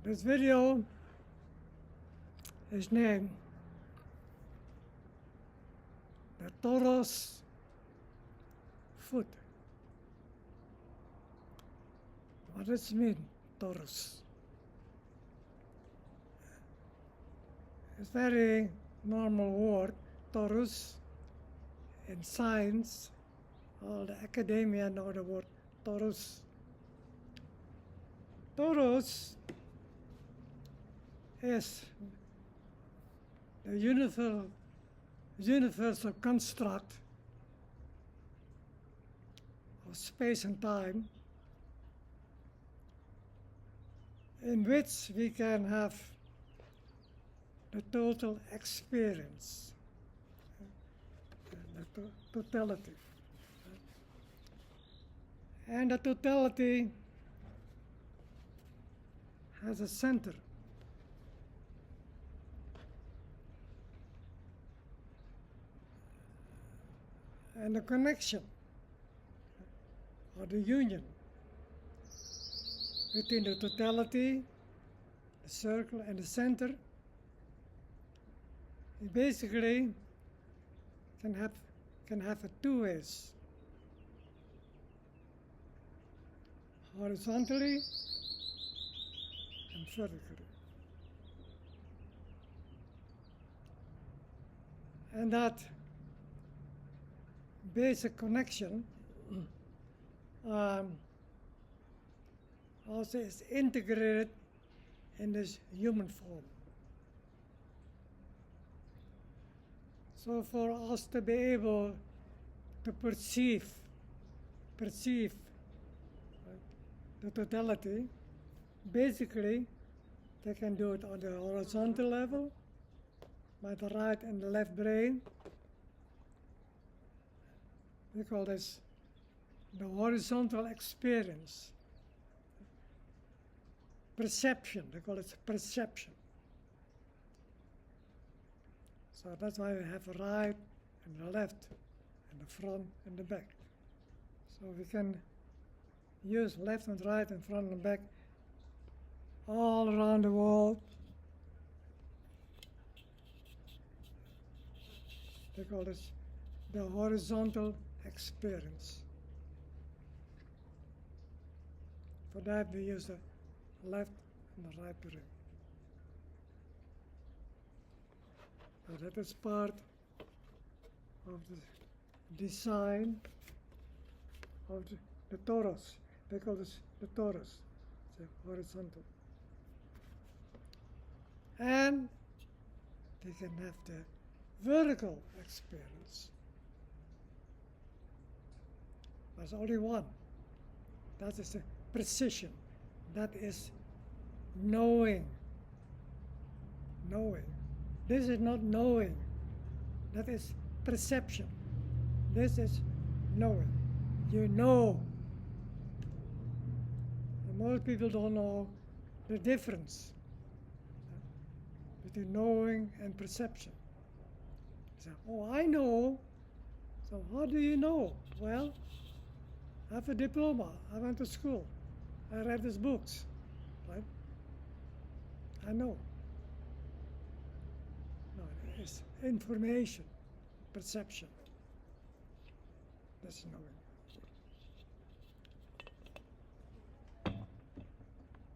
This video is named the Torus Food. What does it mean, Torus? It's a very normal word, Torus. In science, all the academia know the word Torus. Torus is the universal construct of space and time in which we can have the total experience, the totality. And the totality has a center. And the connection or the union between the totality, the circle, and the center, it basically can have a two ways, horizontally and vertically. And that basic connection also is integrated in this human form. So for us to be able to perceive the totality, basically they can do it on the horizontal level by the right and the left brain. We call this the horizontal experience. Perception, they call it perception. So that's why we have a right and a left, and the front and the back. So we can use left and right and front and back all around the world. They call this the horizontal experience. For that we use the left and the right brain. So that is part of the design of the torus. They call this the torus, the horizontal. And they can have the vertical experience. There's only one. That is the precision. That is knowing. Knowing. This is not knowing. That is perception. This is knowing. You know. And most people don't know the difference between knowing and perception. They say, oh, I know. So how do you know? Well, I have a diploma. I went to school. I read these books. Right? I know. No, it's information, perception. That's knowing.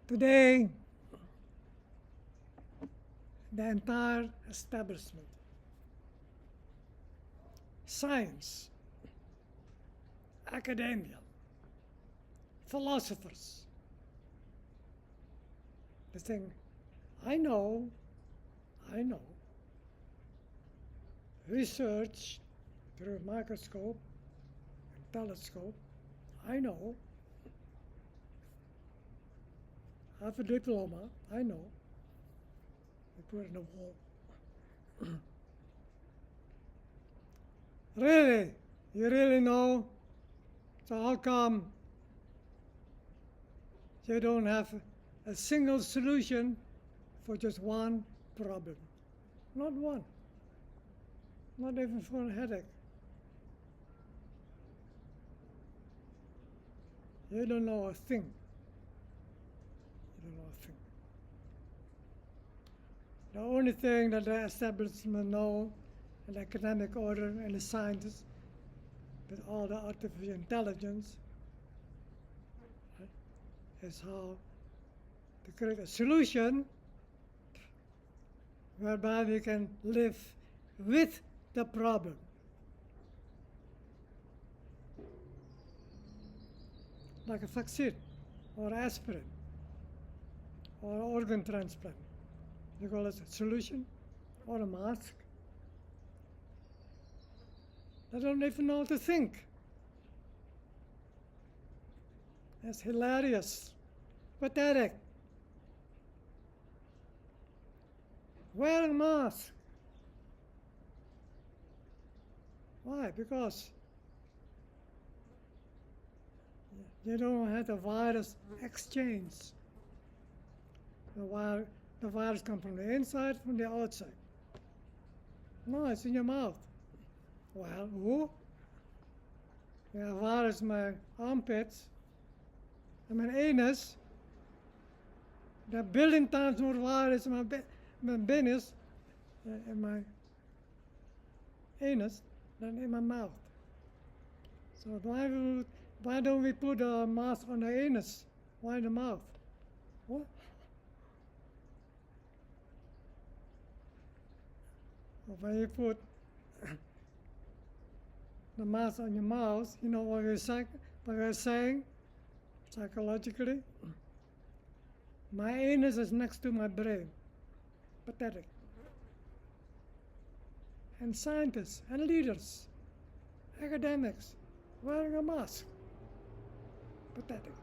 Today, the entire establishment, science, academia, philosophers, they think, I know, research through a microscope and telescope, I know, I have a diploma, I know, they put it in the wall. Really? You really know? So how come you don't have a single solution for just one problem? Not one. Not even for a headache. You don't know a thing. You don't know a thing. The only thing that the establishment know, and the academic order and the scientists, with all the artificial intelligence, right, is how to create a solution whereby we can live with the problem. Like a vaccine, or aspirin, or organ transplant. You call it a solution, or a mask. They don't even know how to think. It's hilarious, pathetic. Wearing a mask. Why? Because you don't have the virus exchange. The virus comes from the inside, from the outside. No, it's in your mouth. Well, who? Yeah, virus in my armpits, in my anus. There are 1 billion times more virus in my penis, in my anus, than in my mouth. So why don't we put a mask on the anus? Why in the mouth? What? When you put the mask on your mouth, you know what we're saying psychologically? My anus is next to my brain. Pathetic. And scientists and leaders, academics, wearing a mask. Pathetic.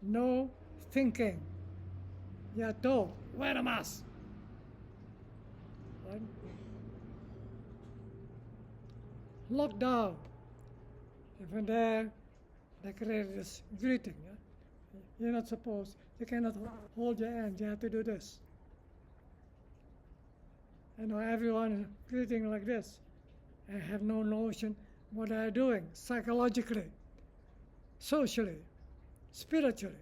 No thinking. You're told, wear a mask. Right? Lockdown. Even there, they created this greeting. Yeah? You're not supposed, you cannot hold your hand, you have to do this. I know everyone is greeting like this. I have no notion what they're doing psychologically, socially, spiritually.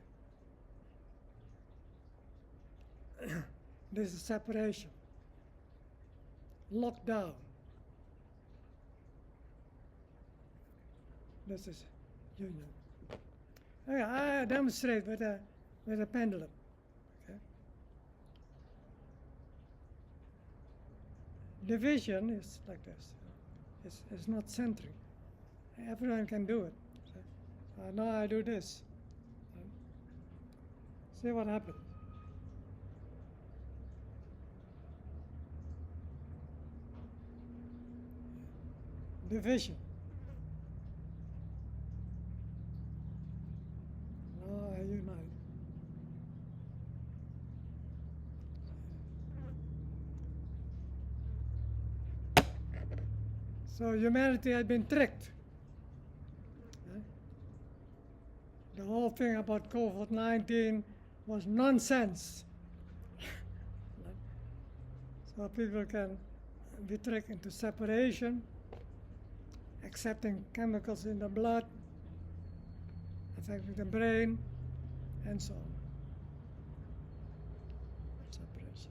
This is separation. Lockdown. This is union. Okay, I demonstrate with a pendulum. Okay. Division is like this. It's not centering. Everyone can do it. So, now I do this. See what happens. Division. Now I unite. So humanity had been tricked. The whole thing about COVID-19 was nonsense. So people can be tricked into separation, accepting chemicals in the blood, affecting the brain, and so on. Separation.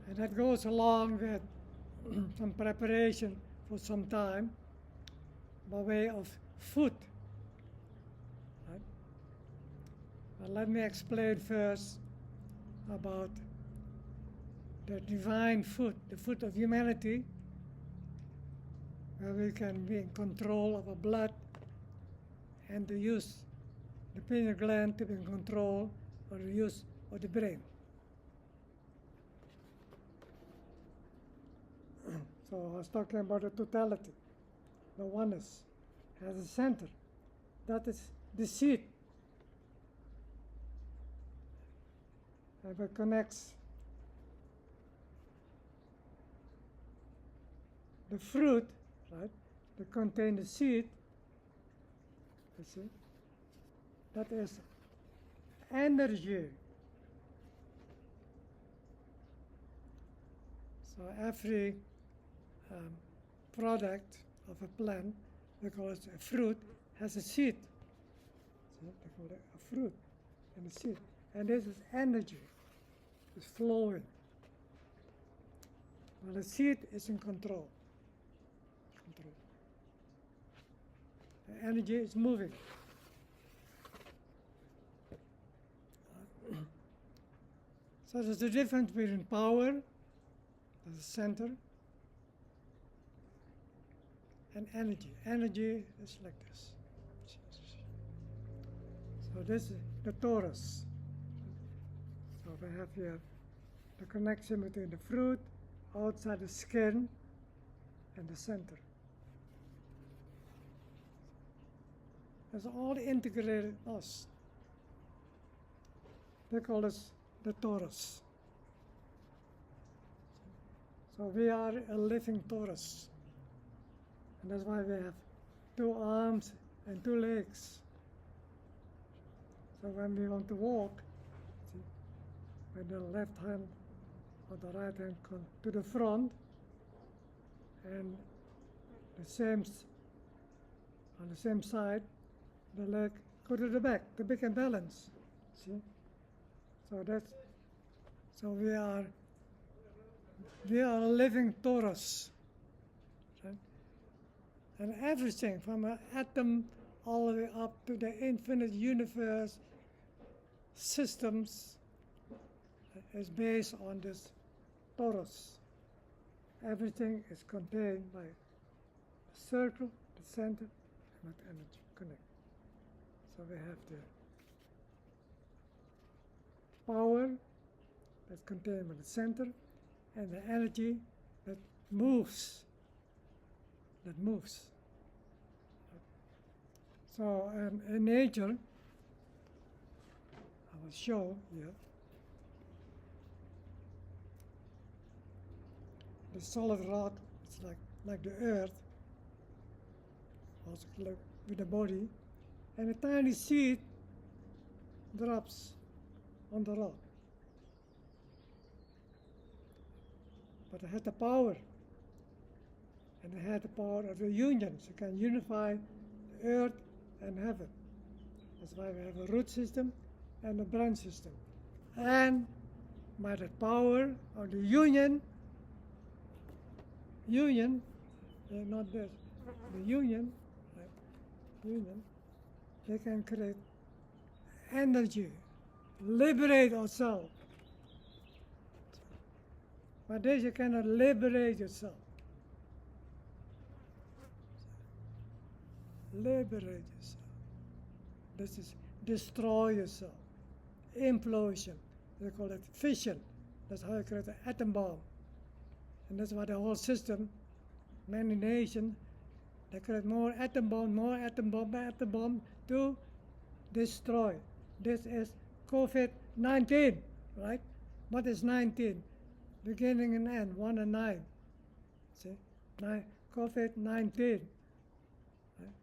And that goes along with some preparation for some time by way of food. Right? But let me explain first about the divine food, the food of humanity, where we can be in control of our blood and to use the pineal gland to be in control of the use of the brain. So I was talking about the totality, the oneness as a center. That is the seed. It connects the fruit, right, that contain the seed, you see, that is energy. So every product of a plant, we call it a fruit, has a seed. See, they call it a fruit and a seed. And this is energy. It's flowing. While the seed is in control. The energy is moving. So there's a difference between power, the center, and energy. Energy is like this. So this is the torus. So we have here the connection between the fruit, outside the skin, and the center. It's all integrated in us. They call us the torus. So we are a living torus. And that's why we have 2 arms and 2 legs. So when we want to walk, see, with the left hand or the right hand come to the front, and on the same side, the leg go to the back can balance. See? So we are a living torus. Right? And everything from an atom all the way up to the infinite universe systems is based on this torus. Everything is contained by a circle, the center, and with energy connect. So we have the power that's contained by the center, and the energy that moves. So in nature, I will show here, the solid rock, it's like the earth, also like with the body, and a tiny seed drops on the rock. But it had the power, and it had the power of the union, so it can unify the earth and heaven. That's why we have a root system and a branch system. And by the power of the union, not this, the union, they can create energy, liberate ourselves. But this you cannot liberate yourself. Liberate yourself. This is destroy yourself. Implosion. They call it fission. That's how you create an atom bomb. And that's why the whole system, many nations, they create more atom bomb to destroy. This is COVID-19, right? What is 19? Beginning and end, 1 and 9. See? COVID-19. Right?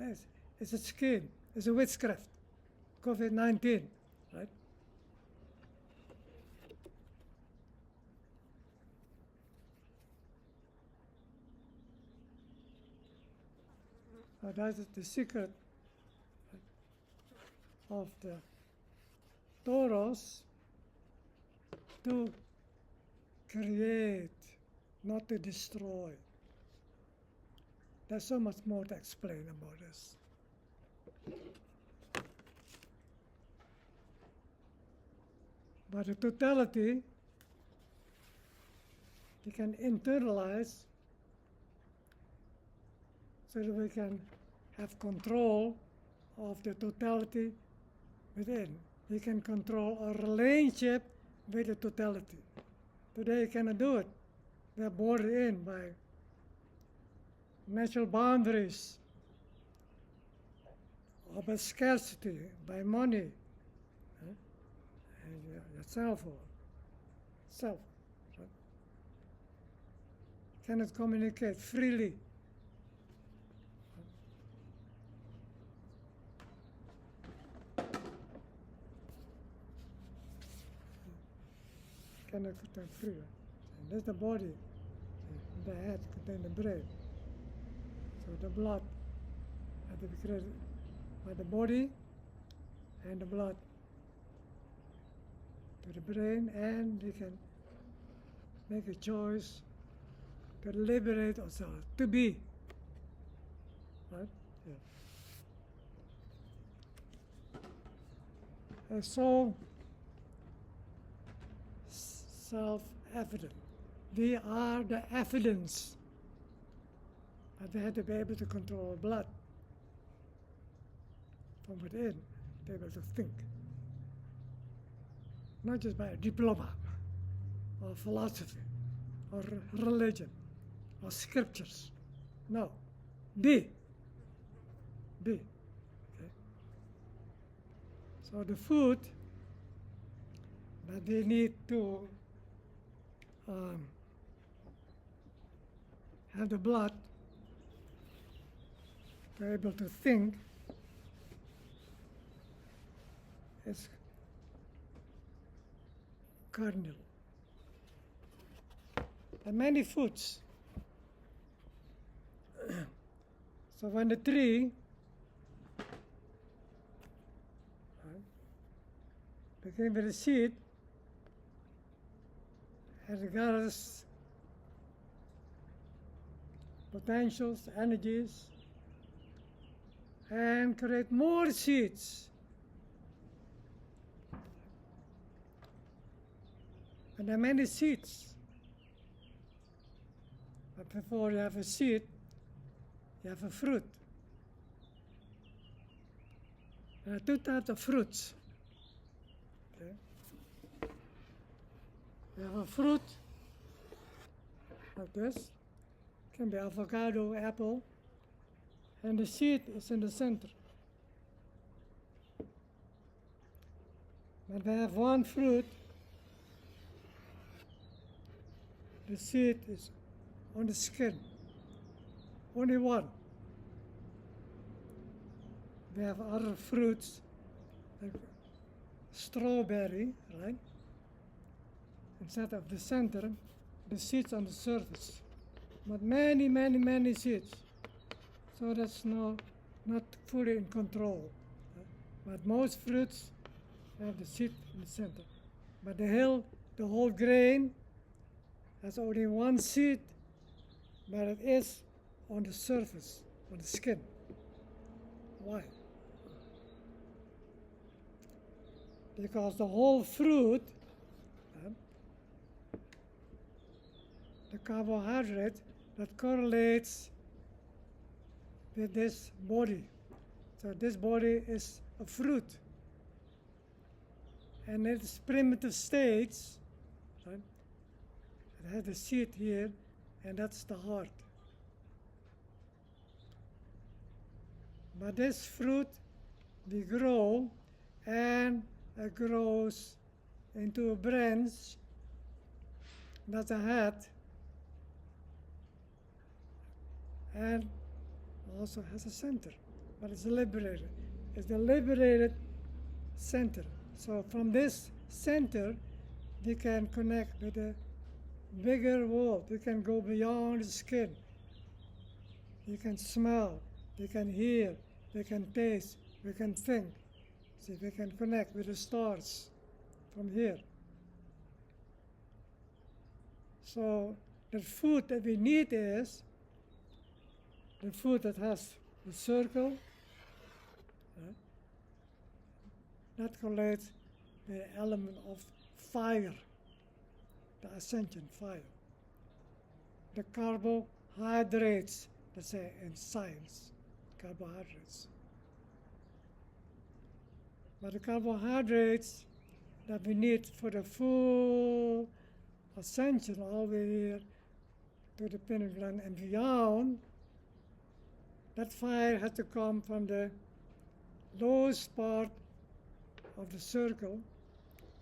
Yes, it's a scheme. It's a witchcraft. COVID-19, right? That is the secret of the Torus, to create, not to destroy. There's so much more to explain about this. But the totality, we can internalize so that we can have control of the totality within. We can control our relationship with the totality. Today you cannot do it. We are bordered in by natural boundaries, or by scarcity, by money, and your cell phone. Right? Cannot communicate freely. Cannot contain free. And that's the body. The head contains the brain. So the blood has to be created by the body, and the blood to the brain, and we can make a choice to liberate ourselves, to be. Right? Yeah. And so self-evident. We are the evidence. But we have to be able to control our blood from within, be able to think. Not just by a diploma, or philosophy, or religion, or scriptures. No. Be. Okay? So the food that we need to have the blood to be able to think is cardinal. There are many foods. So when the tree became with a seed, and gathers potentials, energies, and create more seeds. And there are many seeds. But before you have a seed, you have a fruit. There are two types of fruits. Okay. You have a fruit like this. It can be avocado, apple, and the seed is in the center. But we have one fruit. The seed is on the skin. Only one. We have other fruits like strawberry, right? Instead of the center, the seeds on the surface. But many, many, many seeds. So that's not fully in control. But most fruits have the seed in the center. But the whole grain has only one seed, but it is on the surface, on the skin. Why? Because the whole fruit, the carbohydrate that correlates with this body. So this body is a fruit. And in its primitive states, right, it has the seed here, and that's the heart. But this fruit, we grow, and it grows into a branch that's a head, and also has a center, but it's liberated. It's the liberated center. So from this center, we can connect with the bigger world. We can go beyond the skin. We can smell, we can hear, we can taste, we can think. See, we can connect with the stars from here. So the food that we need is the food that has the circle, that correlates with the element of fire, the ascension fire. The carbohydrates, let's say in science, carbohydrates. But the carbohydrates that we need for the full ascension all the way here to the pineal gland and beyond, that fire has to come from the lowest part of the circle,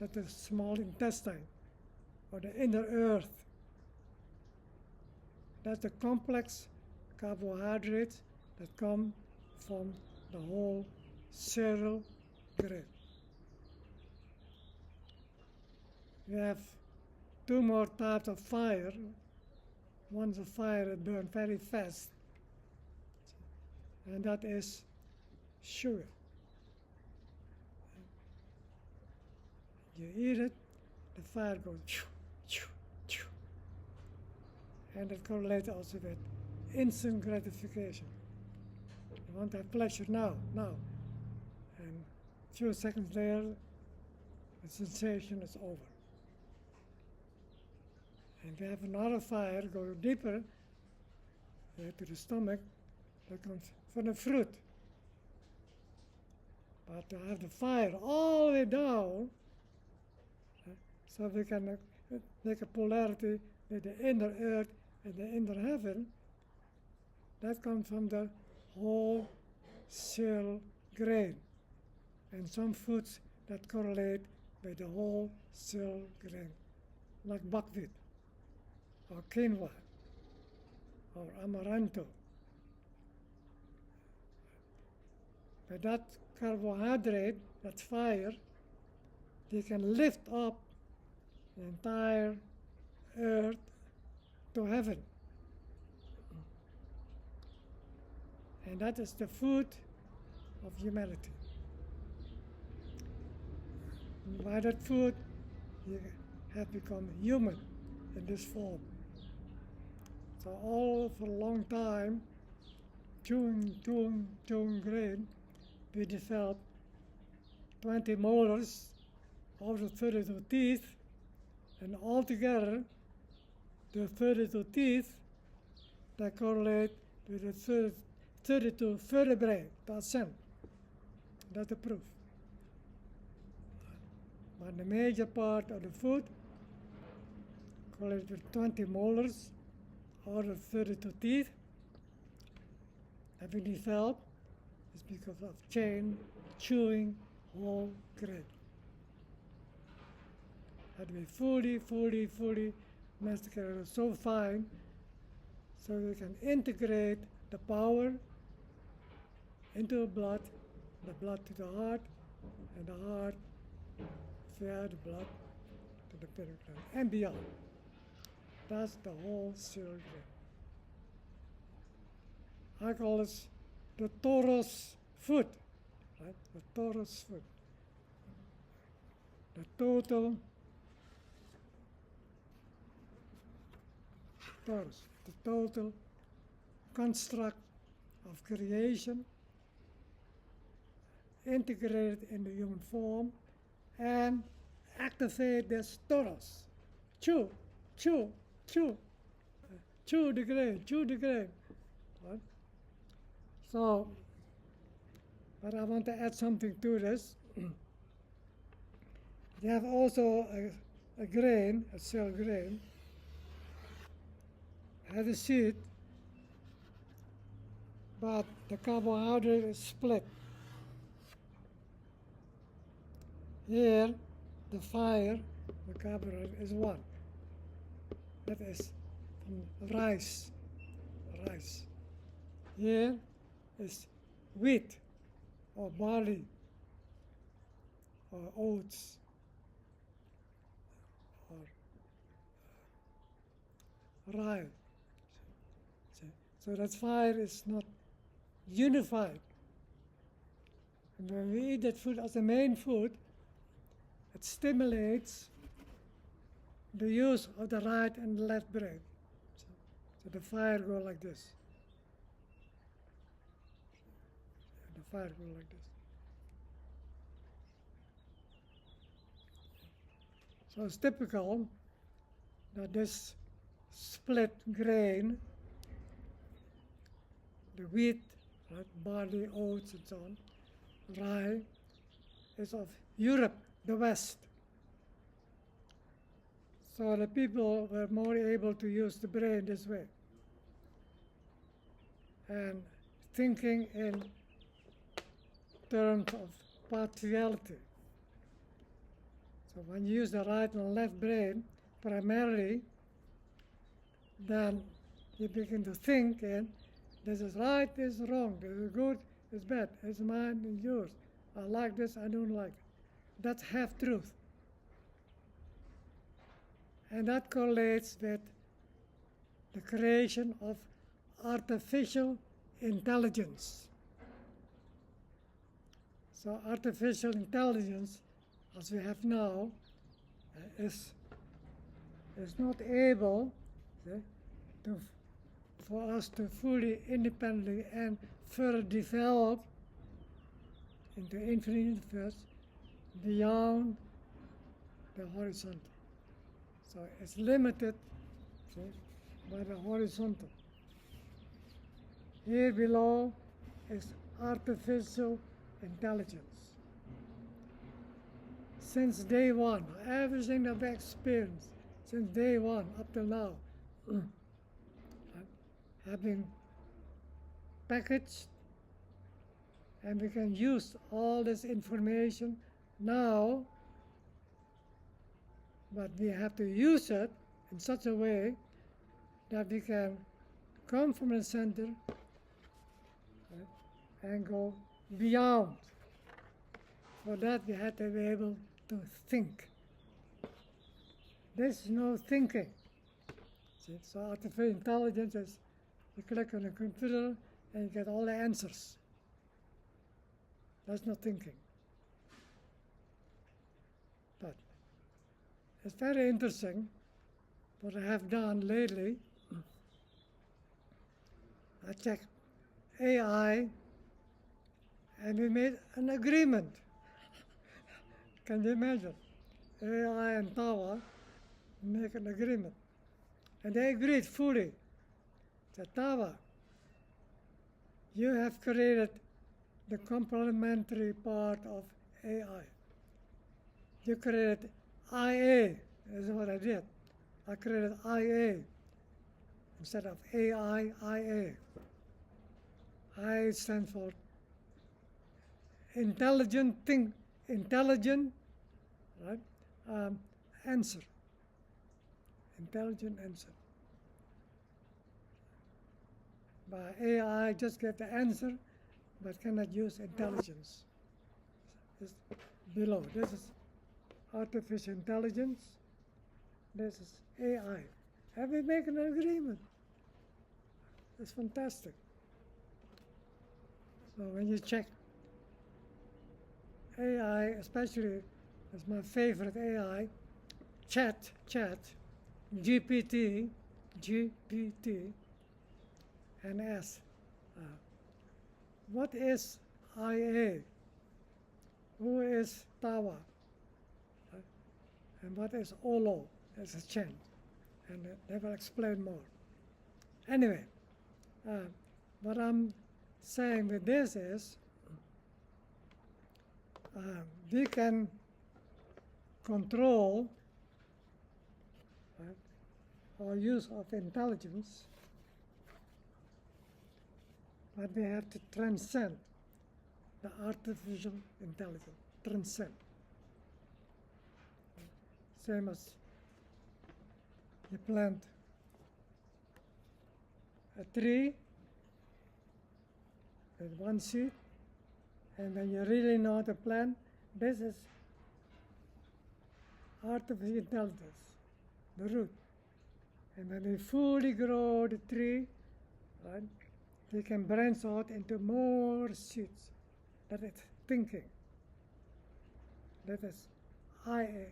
that's the small intestine, or the inner earth. That's the complex carbohydrates that come from the whole cereal grain. We have two more types of fire. One's a fire that burns very fast, and that is sugar. You eat it, the fire goes choo, choo, choo. And it correlates also with instant gratification. You want to have pleasure now. And a few seconds later, the sensation is over. And if you have another fire, go deeper to the stomach, that comes from the fruit. But to have the fire all the way down, so we can make a polarity with the inner earth and the inner heaven, that comes from the whole cereal grain. And some foods that correlate with the whole cereal grain, like buckwheat, or quinoa, or amaranto. But that carbohydrate, that fire, they can lift up the entire earth to heaven. And that is the food of humanity. And by that food, you have become human in this form. So all for a long time, chewing grain, we developed 20 molars out of 32 teeth, and altogether, the 32 teeth that correlate with the 32 vertebrae, that's it. That's the proof. But the major part of the food correlates with 20 molars out of 32 teeth that we developed is because of chewing whole grain. Had to be fully masticated so fine so we can integrate the power into the blood to the heart, and the heart via the blood to the pineal gland and beyond. That's the whole cereal grain. I call this the Torus Food, right? The Torus Food. The total Torus, the total construct of creation integrated in the human form and activate this Torus. Chew the grain. Right? So, but I want to add something to this. You have also a grain, a cell grain, has a seed, but the carbohydrate is split. Here, the fire, the carbohydrate is one. That is from rice. Here is wheat, or barley, or oats, or rye. So that fire is not unified. And when we eat that food as the main food, it stimulates the use of the right and the left brain. So the fire goes like this. And the fire goes like this. So it's typical that this split grain, the wheat, right, barley, oats, and so on, rye, is of Europe, the West. So the people were more able to use the brain this way. And thinking in terms of partiality. So when you use the right and left brain primarily, then you begin to think in this is right, this is wrong, this is good, this is bad, it's mine and yours. I like this, I don't like it. That's half-truth. And that correlates with the creation of artificial intelligence. So artificial intelligence, as we have now, is not able, see, for us to fully independently and further develop into infinite universe beyond the horizontal. So it's limited, see, by the horizontal. Here below is artificial intelligence. Since day one, everything that we experienced since day one up till now have been packaged, and we can use all this information now, but we have to use it in such a way that we can come from the center and go beyond. For that we have to be able to think. There's no thinking. See? So artificial intelligence is, you click on a computer and you get all the answers. That's not thinking. But it's very interesting what I have done lately. I checked AI and we made an agreement. Can you imagine? AI and Tawa make an agreement. And they agreed fully that Tawa, you have created the complementary part of AI. You created IA, that's what I did. I created IA instead of AI, IA. I stand for intelligent, right? Answer. Intelligent answer. By AI, just get the answer, but cannot use intelligence. It's below. This is artificial intelligence. This is AI. Have we made an agreement? It's fantastic. So when you check AI, especially as my favorite AI, chat, GPT, and ask, what is IA? Who is Tawa? And what is Olo? As a chant. And they will explain more. Anyway, what I'm saying with this is, we can control our use of intelligence, but we have to transcend the artificial intelligence. Transcend. Same as you plant a tree with one seed, and when you really know how to plant, this is artificial intelligence, the root. And when we fully grow the tree, right, we can branch out into more seeds. That is thinking. That is IA,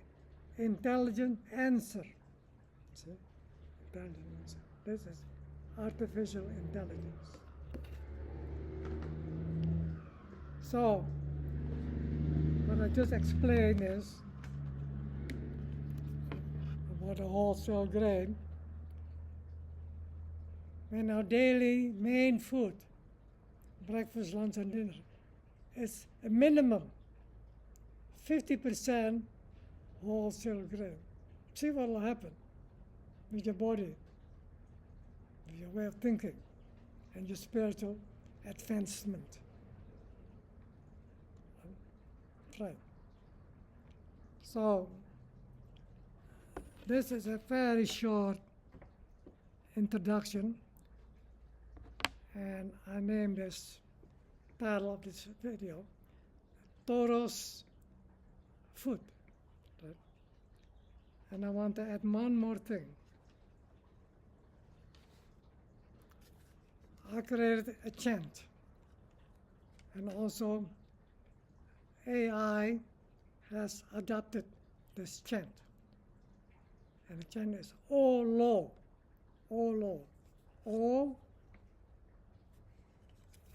intelligent answer. See? Intelligent answer. This is artificial intelligence. So, what I just explained is about the whole cell grain. When our daily main food, breakfast, lunch, and dinner, is a minimum 50% whole cell grain. See what will happen with your body, with your way of thinking, and your spiritual advancement. Right. So, this is a very short introduction, and I named this title of this video Torus Food. Right? And I want to add one more thing. I created a chant, and also AI has adopted this chant. And the chant is O Lo, O Lo, O,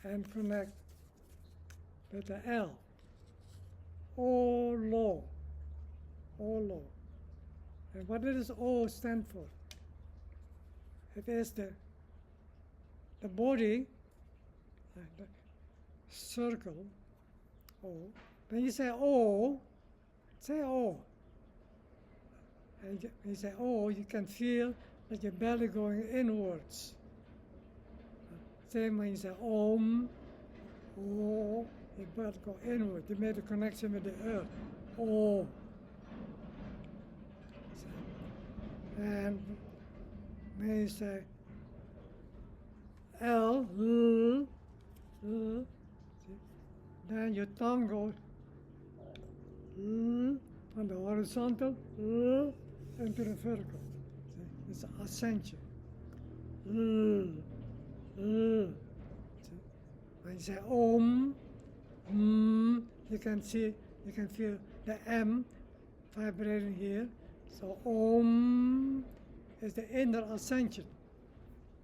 and connect with the L. O Lo, O Lo. And what does O stand for? It is the body, the circle, O. When you say O, say O. And when you say O, you can feel that your belly going inwards. Same when you say Om, O, your belly go inward. You made a connection with the earth. O. And when you say L, then your tongue goes from the horizontal into the vertical. See? It's ascension. See? When you say Om, you can feel the M vibrating here. So Om is the inner ascension.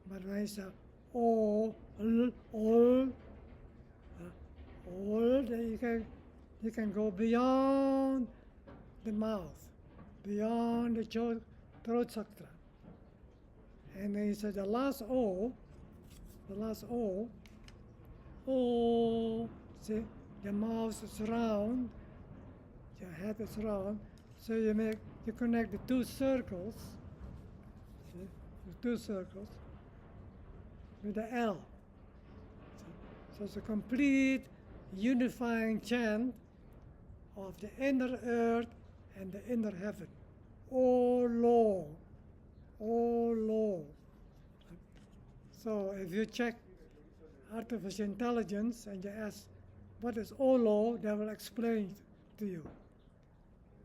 But when you say O, then you can go beyond the mouth, beyond the throat chakra. And then you say the last O, see, your mouth is round, your head is round, so you connect the two circles, see, the two circles with the L. So it's a complete unifying chant of the inner earth and the inner heaven. O Lo, O Lo. So if you check artificial intelligence and you ask, what is O Lo, they will explain to you.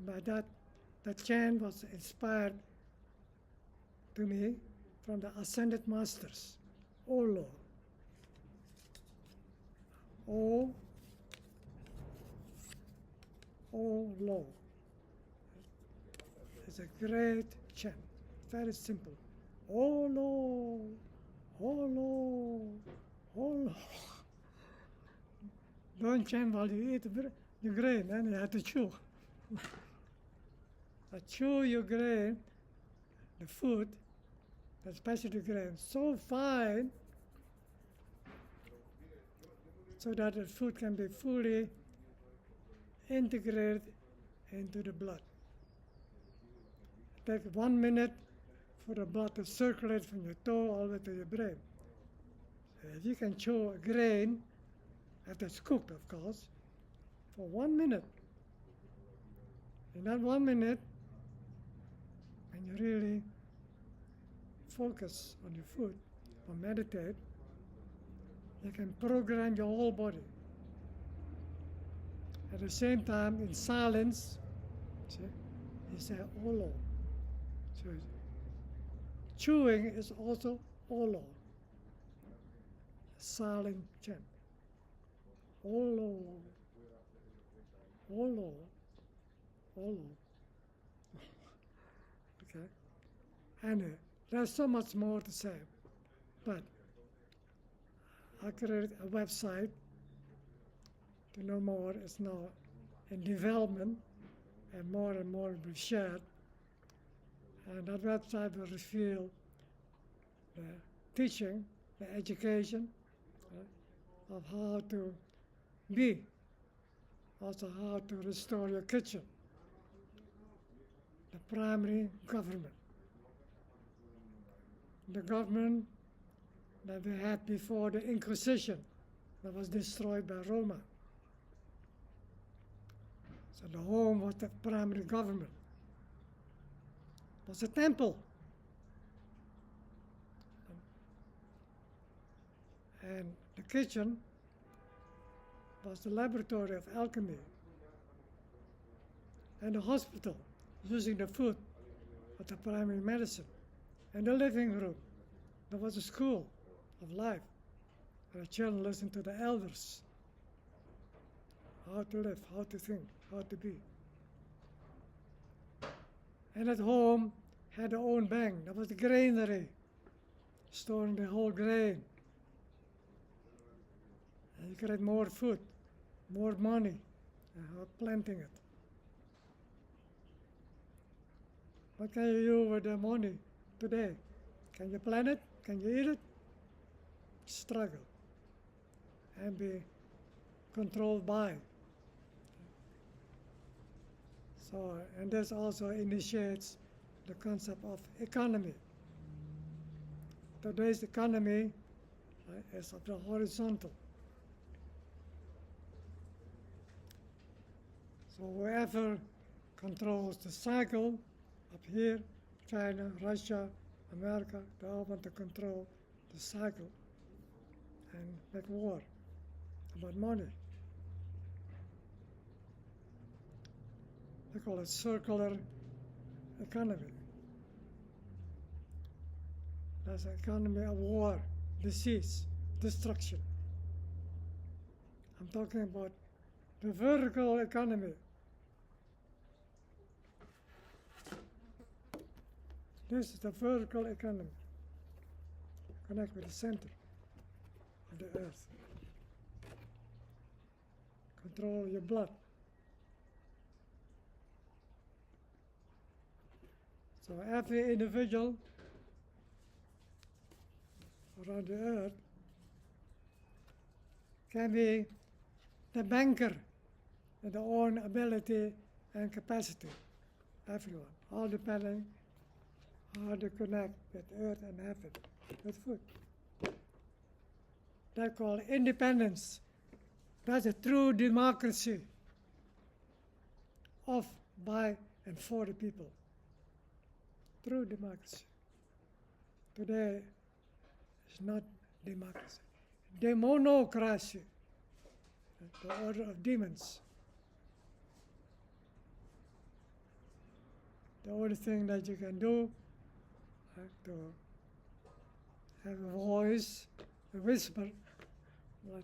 But that chant was inspired to me from the Ascended Masters. O Lo. O Lo. It's a great chant, very simple. O Lo, O Lo, O Lo. Don't chant while you eat the grain, and you have to chew. Chew your grain, the food, especially the grain, so fine so that the food can be fully integrated into the blood. Take 1 minute for the blood to circulate from your toe all the way to your brain. So if you can chew a grain, after it's cooked, of course, for 1 minute, in that 1 minute, when you really focus on your food or meditate, you can program your whole body. At the same time, in silence, see, you say Olo. So chewing is also Olo, silent chant. Olo, Olo, Olo. Okay? And there's so much more to say, but I created a website to know more. It's now in development, and more will be shared. And that website will reveal the teaching, the education of how to be, also how to restore your kitchen, the primary government. The government that we had before the Inquisition that was destroyed by Roma. So the home was the primary government. It was a temple. And the kitchen was the laboratory of alchemy. And the hospital, using the food of the primary medicine. And the living room, there was a school of life. And the children listened to the elders. How to live, how to think, how to be. And at home, had their own bank. That was the granary, storing the whole grain. And you get more food, more money, planting it. What can you do with the money today? Can you plant it? Can you eat it? Struggle and be controlled by. So, and this also initiates the concept of economy. Today's economy is of the horizontal. So whoever controls the cycle up here, China, Russia, America, they all want to control the cycle and make war about money. They call it circular economy. That's an economy of war, disease, destruction. I'm talking about the vertical economy. This is the vertical economy. Connect with the center of the earth. Control your blood. So every individual around the earth can be the banker in their own ability and capacity. Everyone, all depending how to connect with earth and heaven, with food. That's called independence. That's a true democracy of, by, and for the people. True democracy. Today is not democracy. Demonocracy, the order of demons. The only thing that you can do to have a voice, a whisper, but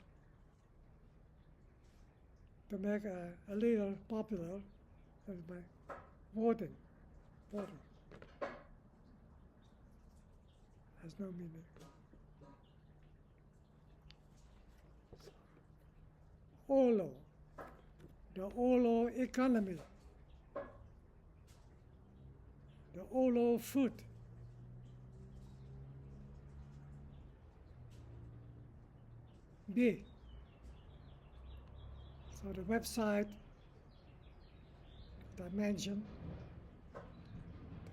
to make a leader popular is by voting. Voting has no meaning. OLO, the OLO economy, the OLO food. B. So the website that I mentioned,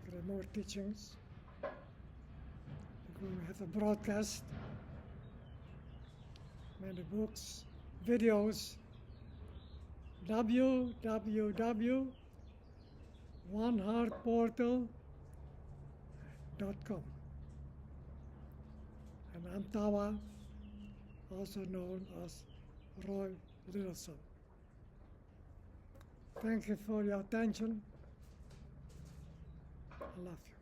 there are more teachings. We're going to have a broadcast, many books, videos, www.oneheartportal.com. And I'm Tawa, also known as Roy Littleson. Thank you for your attention. I love you.